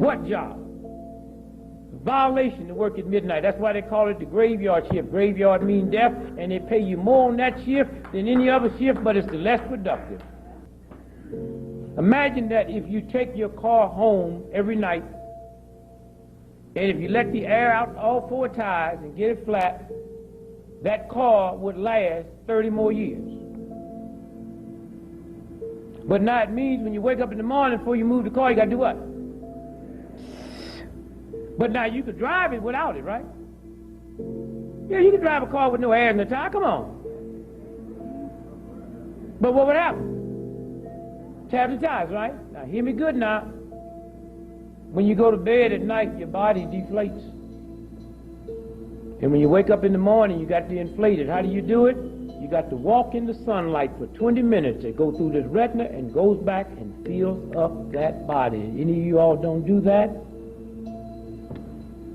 What job? Violation to work at midnight. That's why they call it the graveyard shift. Graveyard means death, and they pay you more on that shift than any other shift, but it's the less productive. Imagine that if you take your car home every night, and if you let the air out all four tires and get it flat, that car would last 30 more years. But now it means when you wake up in the morning before you move the car, you got to do what? But now you could drive it without it, right? Yeah, you can drive a car with no air in the tire. Come on. But what would happen? Tap the tires, right? Now hear me good now. When you go to bed at night, your body deflates. And when you wake up in the morning, you got to inflate it. How do you do it? You got to walk in the sunlight for 20 minutes. It goes through this retina and goes back and fills up that body. Any of you all don't do that?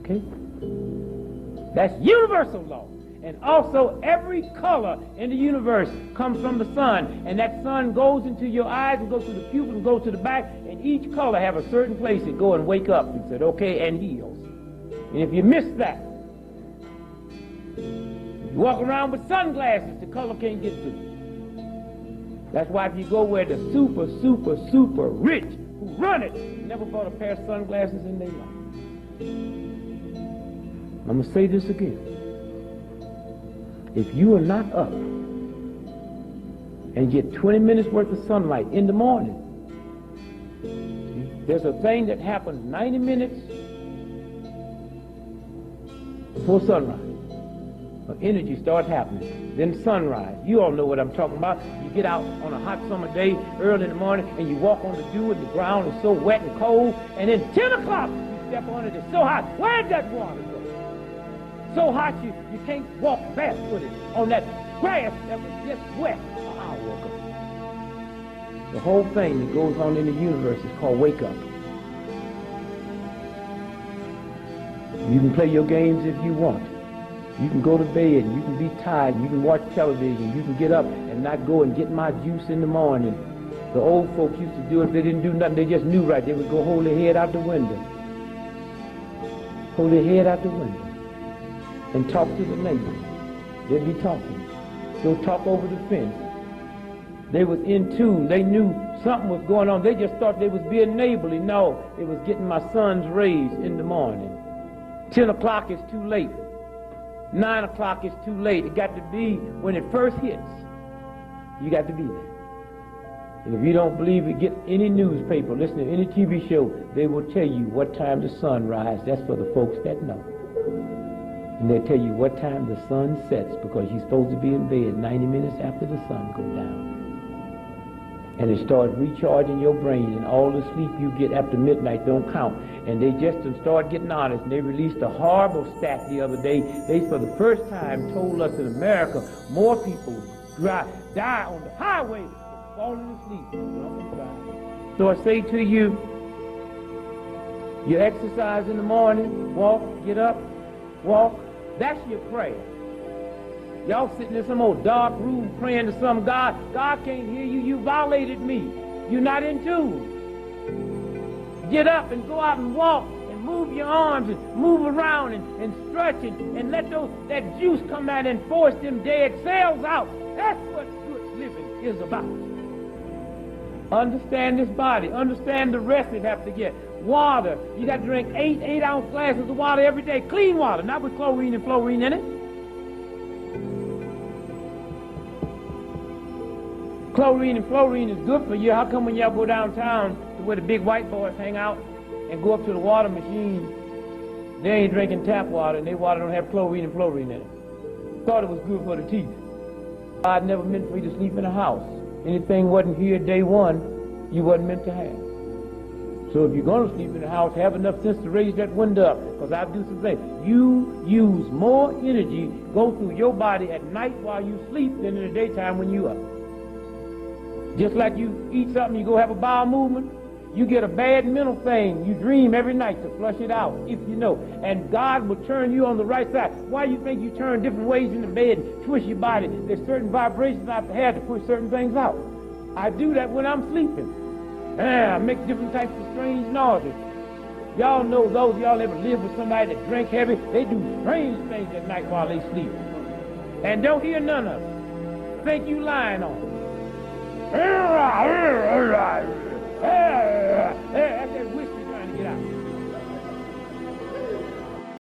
Okay? That's universal law. And also every color in the universe comes from the sun. And that sun goes into your eyes and goes to the pupil and goes to the back. And each color have a certain place it go and wake up and said, okay, and heals. And if you miss that, you walk around with sunglasses, the color can't get to you. That's why if you go where the super, super, super rich who run it never bought a pair of sunglasses in their life. I'm going to say this again. If you are not up and get 20 minutes worth of sunlight in the morning, there's a thing that happens 90 minutes before sunrise. Energy starts happening. Then sunrise. You all know what I'm talking about. You get out on a hot summer day early in the morning and you walk on the dew and the ground is so wet and cold, and then 10 o'clock you step on it, it's so hot. Where'd that water go? So hot you can't walk barefooted on that grass that was just wet an hour ago. The whole thing that goes on in the universe is called wake up. You can play your games if you want. You can go to bed and you can be tired and you can watch television. You can get up and not go and get my juice in the morning. The old folks used to do it. They didn't do nothing. They just knew right. They would go hold their head out the window. Hold their head out the window and talk to the neighbors. They'd be talking. Go talk over the fence. They was in tune. They knew something was going on. They just thought they was being neighborly. No, it was getting my son's rays in the morning. 10 o'clock is too late. 9 o'clock is too late. It got to be when it first hits. You got to be there. And if you don't believe it, get any newspaper, listen to any TV show, they will tell you what time the sun rises. That's for the folks that know. And they'll tell you what time the sun sets, because you're supposed to be in bed 90 minutes after the sun goes down. And it starts recharging your brain, and all the sleep you get after midnight don't count. And they just start getting honest, and they released a horrible stat the other day. They, for the first time, told us in America, more people die on the highway for falling asleep than drunk and driving. So I say to you, you exercise in the morning, walk, get up, walk. That's your prayer. Y'all sitting in some old dark room praying to some God. God can't hear you. You violated me. You're not in tune. Get up and go out and walk and move your arms and move around and stretch and let that juice come out and force them dead cells out. That's what good living is about. Understand this body. Understand the rest it have to get. Water. You got to drink 8-ounce glasses of water every day. Clean water, not with chlorine and fluorine in it. Chlorine and fluorine is good for you. How come when y'all go downtown to where the big white boys hang out and go up to the water machine, they ain't drinking tap water, and their water don't have chlorine and fluorine in it? Thought it was good for the teeth. God never meant for you to sleep in a house. Anything wasn't here day one, you wasn't meant to have. So if you're going to sleep in a house, have enough sense to raise that window up, because I do some things. You use more energy go through your body at night while you sleep than in the daytime when you up. Just like you eat something, you go have a bowel movement, you get a bad mental thing. You dream every night to flush it out, if you know. And God will turn you on the right side. Why do you think you turn different ways in the bed and twist your body? There's certain vibrations I have to have to push certain things out. I do that when I'm sleeping. I make different types of strange noises. Y'all know those of y'all ever live with somebody that drink heavy, they do strange things at night while they sleep. And don't hear none of it. Think you lying on them.